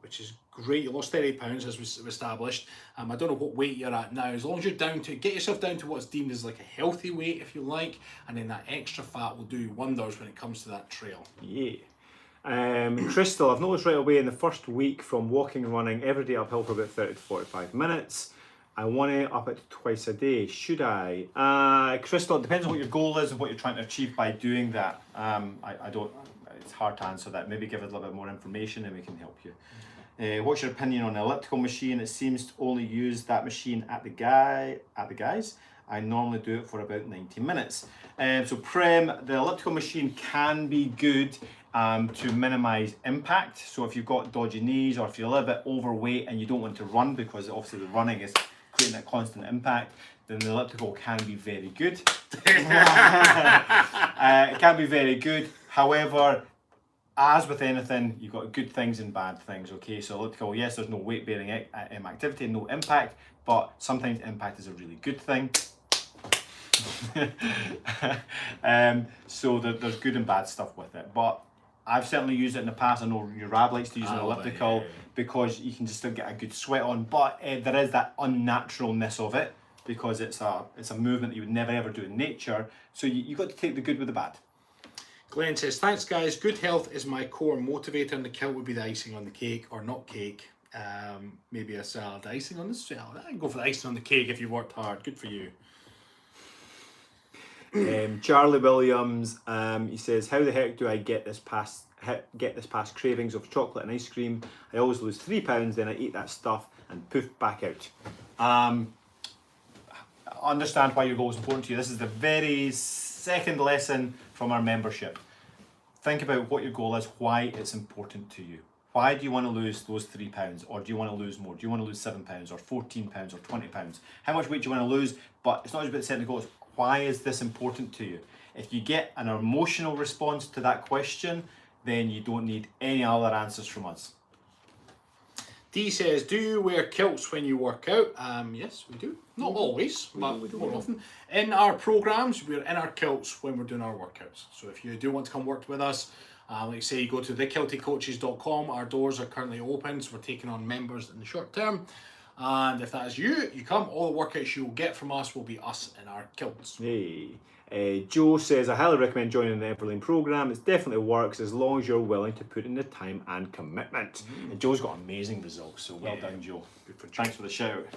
which is great. You lost 30 pounds as we've established. I don't know what weight you're at now. As long as you're down to, get yourself down to what's deemed as like a healthy weight, if you like, and then that extra fat will do you wonders when it comes to that trail. Yeah. Crystal, I've noticed right away in the first week from walking and running every day uphill for about 30 to 45 minutes. I want to up it to twice a day. Should I? Crystal, it depends on what your goal is and what you're trying to achieve by doing that. I don't, it's hard to answer that. Maybe give us a little bit more information and we can help you. What's your opinion on an elliptical machine? It seems to only use that machine at the guys. I normally do it for about 90 minutes. So Prem, the elliptical machine can be good to minimize impact. So if you've got dodgy knees or if you're a little bit overweight and you don't want to run because obviously the running is creating that constant impact, then the elliptical can be very good. It can be very good. However, as with anything, you've got good things and bad things, okay? So elliptical, yes, there's no weight bearing activity, no impact, but sometimes impact is a really good thing. So there's good and bad stuff with it, but I've certainly used it in the past. I know your Rab likes to use an elliptical because you can just still get a good sweat on, but there is that unnaturalness of it because it's a movement that you would never ever do in nature. So you got to take the good with the bad. Glenn says, thanks guys, good health is my core motivator and the kilt would be the icing on the cake, or not cake, maybe a salad. Icing on the salad. I can go for the icing on the cake if you worked hard. Good for you. Charlie Williams, he says, how the heck do I get this past cravings of chocolate and ice cream? I always lose 3 pounds, then I eat that stuff and poof back out. I understand why your goal is important to you. This is the very second lesson from our membership. Think about what your goal is, why it's important to you. Why do you want to lose those 3 pounds, or do you want to lose more? Do you want to lose 7 pounds or 14 pounds or 20 pounds? How much weight do you want to lose? But it's not just about setting the goals. Why is this important to you? If you get an emotional response to that question, then you don't need any other answers from us. D says, do you wear kilts when you work out? Yes, we do. Not always, but more often. In our programs, we're in our kilts when we're doing our workouts. So if you do want to come work with us, like say you go to thekiltycoaches.com, our doors are currently open, so we're taking on members in the short term. And if that is you, you come, all the workouts you will get from us will be us in our kilts. Hey. Joe says, I highly recommend joining the Everlane program. It definitely works as long as you're willing to put in the time and commitment. And Joe's got amazing results, so well done, Joe. Good for Joe. Thanks for the shout out.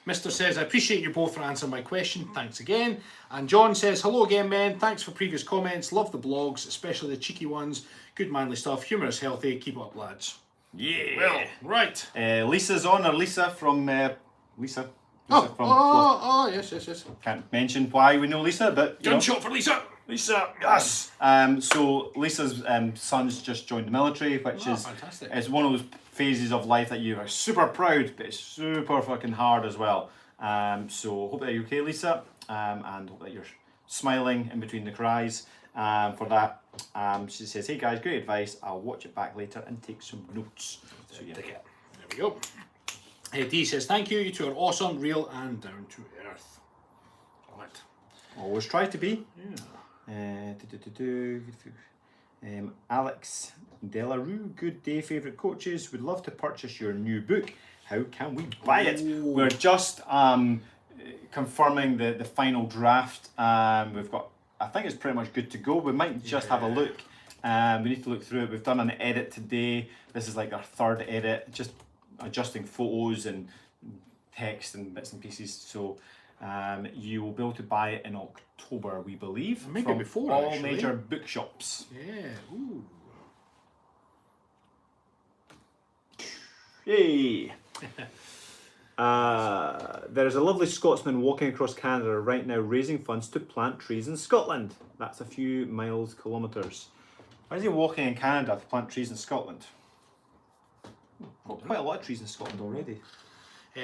Mr. says, I appreciate you both for answering my question. Thanks again. And John says, hello again, men. Thanks for previous comments. Love the blogs, especially the cheeky ones. Good manly stuff. Humour is healthy. Keep it up, lads. Yeah. Well, right. Lisa's on, or Lisa from Lisa. Yes. Can't mention why we know Lisa, but Gunshot for Lisa. Lisa, yes. So Lisa's son's just joined the military, which is fantastic. It's one of those phases of life that you are super proud, but it's super fucking hard as well. So hope that you're okay, Lisa, and hope that you're smiling in between the cries. For that, she says, "Hey guys, great advice. I'll watch it back later and take some notes." So yeah, there we go. D says, thank you. You two are awesome, real and down to earth. Right. Always try to be. Yeah. Alex Delarue, good day, favourite coaches. Would love to purchase your new book. How can we buy it? We're just confirming the final draft. We've got, I think it's pretty much good to go. We might just have a look. We need to look through it. We've done an edit today. This is like our third edit, just adjusting photos and text and bits and pieces. So you will be able to buy it in October, we believe. Maybe from before, all actually. major bookshops. Yeah. Ooh. Yay! There is a lovely Scotsman walking across Canada right now raising funds to plant trees in Scotland. That's a few kilometres. Why is he walking in Canada to plant trees in Scotland? Got quite a lot of trees in Scotland already.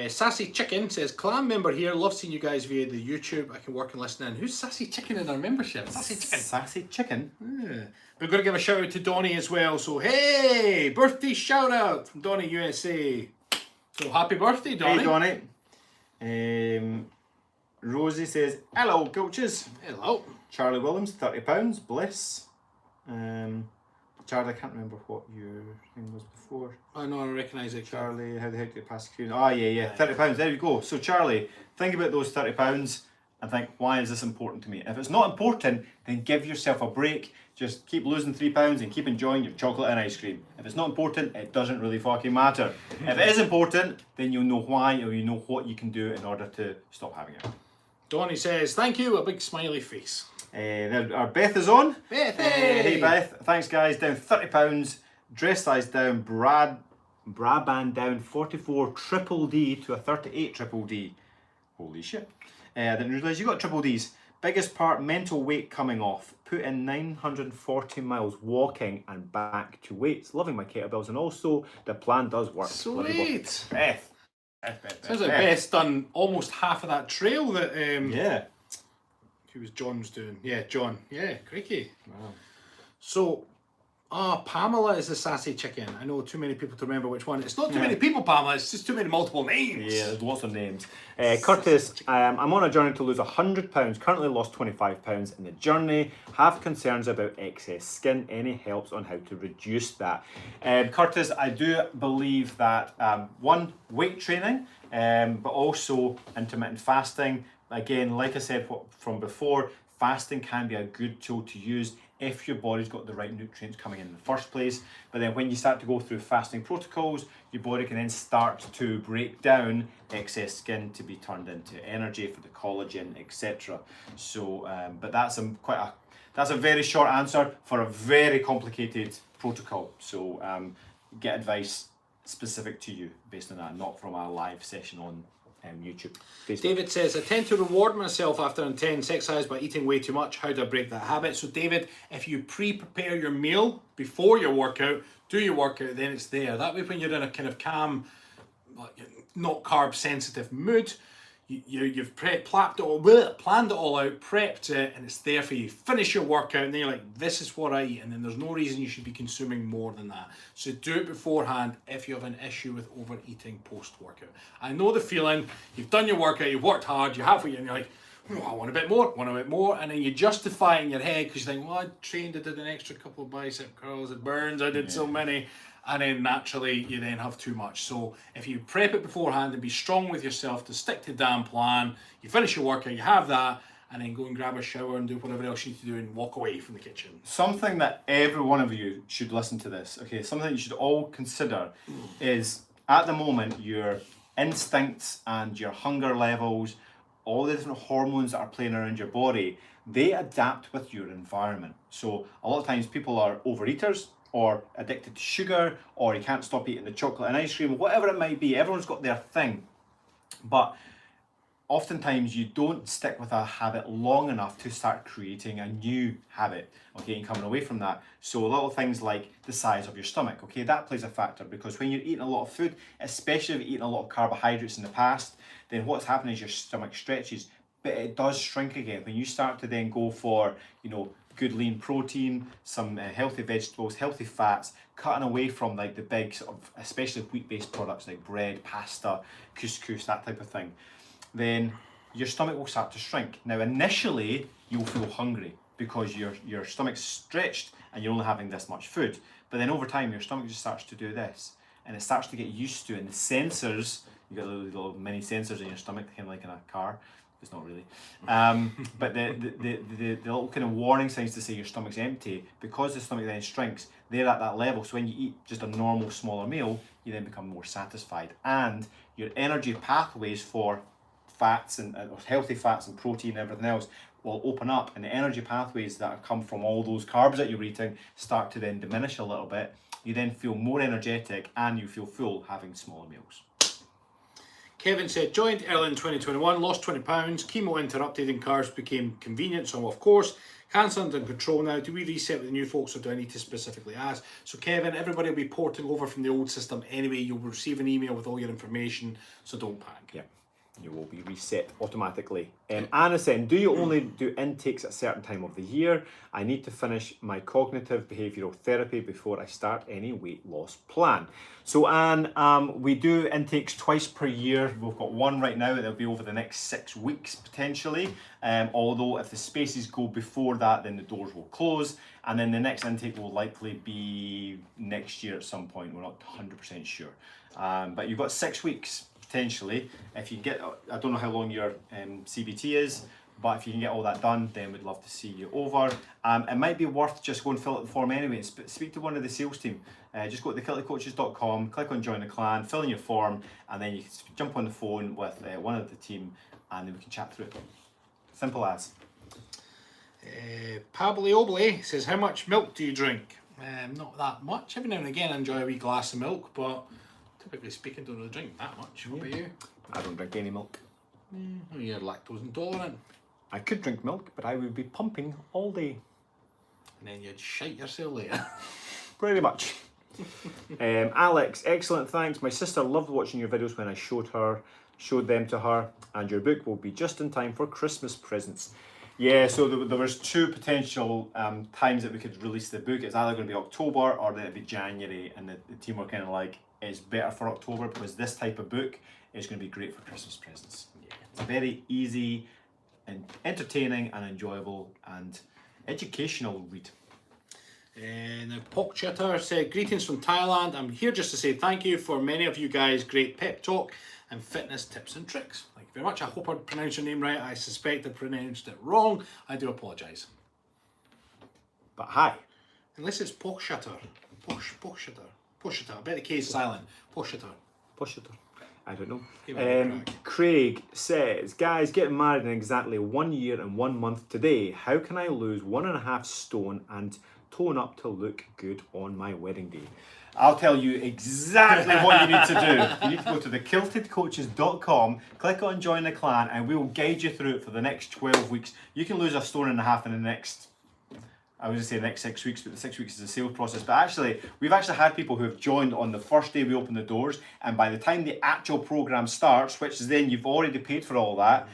Sassy Chicken says, clan member here, love seeing you guys via the YouTube. I can work and listen in. Who's Sassy Chicken in our membership? Sassy Chicken. Sassy Chicken? Yeah. We're going to give a shout out to Donnie as well. So, hey, birthday shout out from Donnie USA. So, happy birthday, Donnie. Hey, Donnie. Rosie says, hello, coaches. Hello. Charlie Williams, £30. Bliss. Charlie, I can't remember what your thing was before. I know, I recognise it. Charlie, how the heck did it pass the Oh, yeah, £30. There we go. So, Charlie, think about those £30 and think, why is this important to me? If it's not important, then give yourself a break. Just keep losing £3 and keep enjoying your chocolate and ice cream. If it's not important, it doesn't really fucking matter. If it is important, then you'll know why, or you know what you can do in order to stop having it. Donnie says, thank you, a big smiley face. Our Beth is on. Beth, hey Beth, thanks guys. Down £30. Dress size down. Bra band down 44 triple D to a 38 triple D. Holy shit. I didn't realise you got triple Ds. Biggest part, mental weight coming off. Put in 940 miles walking and back to weights. Loving my kettlebells, and also the plan does work. Sweet. Beth. Sounds like Beth's done almost half of that trail that yeah. Who was John's doing? Yeah, John. Yeah, crikey. Wow. So, Oh, Pamela is the sassy chicken. I know too many people to remember which one. It's not too many people, Pamela. It's just too many multiple names. Yeah, there's lots of names. Curtis, I'm on a journey to lose £100. Currently lost £25 in the journey. Have concerns about excess skin. Any helps on how to reduce that? Curtis, I do believe that one, weight training, but also intermittent fasting. Again, like I said from before, fasting can be a good tool to use if your body's got the right nutrients coming in the first place. But then when you start to go through fasting protocols, your body can then start to break down excess skin to be turned into energy for the collagen, etc. So, but that's a very short answer for a very complicated protocol. So get advice specific to you based on that, not from a live session on YouTube. Facebook. David says, I tend to reward myself after intense exercise by eating way too much. How do I break that habit? So David, if you pre-prepare your meal before your workout, do your workout, then it's there. That way when you're in a kind of calm, not carb sensitive mood, you've planned it all out, prepped it, and it's there for you. Finish your workout, and then you're like, this is what I eat, and then there's no reason you should be consuming more than that. So do it beforehand if you have an issue with overeating post-workout. I know the feeling, you've done your workout, you've worked hard, you're halfway, and you're like, oh, I want a bit more, and then you justify it in your head because you think, well, I trained, I did an extra couple of bicep curls, it burns, I did so many. And then naturally you then have too much. So if you prep it beforehand and be strong with yourself to stick to the damn plan, you finish your workout, you have that, and then go and grab a shower and do whatever else you need to do and walk away from the kitchen. Something that every one of you should listen to this, okay? Something you should all consider is at the moment your instincts and your hunger levels, all the different hormones that are playing around your body, they adapt with your environment. So a lot of times people are overeaters, or addicted to sugar, or you can't stop eating the chocolate and ice cream, whatever it might be. Everyone's got their thing. But oftentimes you don't stick with a habit long enough to start creating a new habit, okay, and coming away from that. So little things like the size of your stomach, okay, that plays a factor, because when you're eating a lot of food, especially if you've eaten a lot of carbohydrates in the past, then what's happening is your stomach stretches, but it does shrink again. When you start to then go for, good lean protein, some healthy vegetables, healthy fats, cutting away from like the big sort of, especially wheat-based products like bread, pasta, couscous, that type of thing, then your stomach will start to shrink. Now initially you'll feel hungry because your stomach's stretched and you're only having this much food, but then over time your stomach just starts to do this and it starts to get used to it, and the sensors, you got little mini sensors in your stomach, kind of like in a car. It's not really, but the little kind of warning signs to say your stomach's empty, because the stomach then shrinks, they're at that level. So when you eat just a normal smaller meal, you then become more satisfied, and your energy pathways for fats and healthy fats and protein and everything else will open up, and the energy pathways that come from all those carbs that you're eating start to then diminish a little bit. You then feel more energetic and you feel full having smaller meals. Kevin said, joined early in 2021, lost 20 pounds, chemo interrupted and carbs became convenient, so I'm off course. Cancer under control now. Do we reset with the new folks, or do I need to specifically ask? So Kevin, everybody will be porting over from the old system anyway. You'll receive an email with all your information, so don't panic. Yeah, you will be reset automatically. Anna saying, do you only do intakes at a certain time of the year? I need to finish my cognitive behavioural therapy before I start any weight loss plan. So Anne, we do intakes twice per year. We've got one right now that'll be over the next 6 weeks potentially. Although if the spaces go before that, then the doors will close. And then the next intake will likely be next year at some point. We're not 100% sure. But you've got 6 weeks potentially. If you get, I don't know how long your CBT is, but if you can get all that done, then we'd love to see you over. It might be worth just going and fill out the form anyway and speak to one of the sales team. Just go to thekiltedcoaches.com, click on join the clan, fill in your form, and then you can jump on the phone with one of the team, and then we can chat through it. Simple as. Pablo Oble says, how much milk do you drink? Not that much. Every now and again I enjoy a wee glass of milk, but typically speaking, don't really drink that much. What about you? I don't drink any milk. You're lactose intolerant. I could drink milk, but I would be pumping all day. And then you'd shite yourself later. Pretty much. Alex, excellent, thanks. My sister loved watching your videos when I showed them to her, and your book will be just in time for Christmas presents. Yeah, so there was two potential times that we could release the book. It's either going to be October or then it'd be January, and the team were kind of like, it's better for October because this type of book is going to be great for Christmas presents. Yeah. It's a very easy and entertaining and enjoyable and educational read. Now, Pok Chitter said, greetings from Thailand. I'm here just to say thank you for many of you guys' great pep talk and fitness tips and tricks. Thank you very much. I hope I pronounced your name right. I suspect I pronounced it wrong. I do apologise. But hi. Unless it's Pok Chitter. Pok Chitter. Pok Chitter. I bet the K is silent. Pok Chitter. Pok Chitter. I don't know. Craig says, guys, getting married in exactly 1 year and 1 month today. How can I lose 1.5 stone and tone up to look good on my wedding day? I'll tell you exactly what you need to do. You need to go to thekiltedcoaches.com, click on join the clan, and we will guide you through it for the next 12 weeks. You can lose 1.5 stone in the next, I was going to say next 6 weeks, but the 6 weeks is a sales process. But actually, we've actually had people who have joined on the first day we open the doors, and by the time the actual program starts, which is then you've already paid for all that,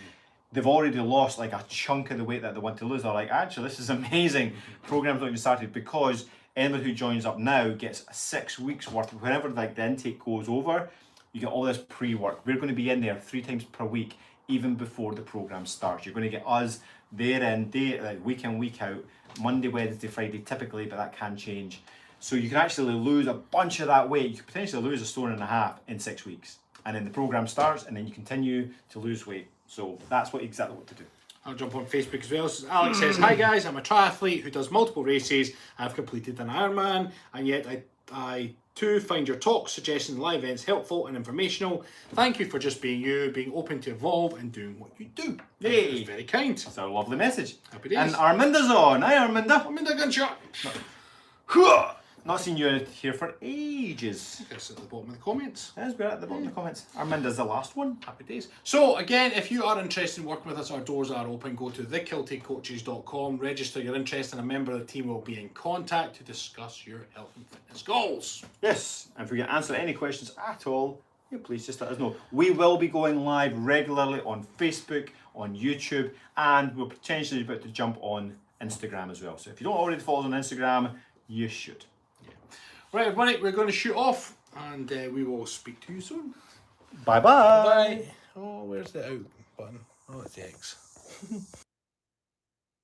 they've already lost like a chunk of the weight that they want to lose. They're like, actually, this is amazing. Program's not even started, because anyone who joins up now gets 6 weeks worth. Whenever like the intake goes over, you get all this pre-work. We're going to be in there 3 times per week, even before the program starts. You're going to get us there in day, like week in, week out, Monday, Wednesday, Friday, typically, but that can change. So you can actually lose a bunch of that weight. You could potentially lose 1.5 stone in 6 weeks. And then the program starts, and then you continue to lose weight. So that's exactly what to do. I'll jump on Facebook as well. Alex says, hi guys, I'm a triathlete who does multiple races. I've completed an Ironman, and yet I too find your talks, suggestions, and live events helpful and informational. Thank you for just being you, being open to evolve and doing what you do. Yay! That's very kind. That's our lovely message. Happy days. And Arminda's on. Hi, Arminda. Arminda Gunshot. Not seen you here for ages. That's at the bottom of the comments. Yes, we're at the bottom of the comments. Arminda's the last one. Happy days. So again, if you are interested in working with us, our doors are open. Go to thekiltedcoaches.com, register your interest, and a member of the team will be in contact to discuss your health and fitness goals. Yes, and if we can answer any questions at all, please just let us know. We will be going live regularly on Facebook, on YouTube, and we're potentially about to jump on Instagram as well. So if you don't already follow us on Instagram, you should. Right, everybody, we're going to shoot off, and we will speak to you soon. Bye-bye. Bye. Oh, where's the out button? Oh, it's the X.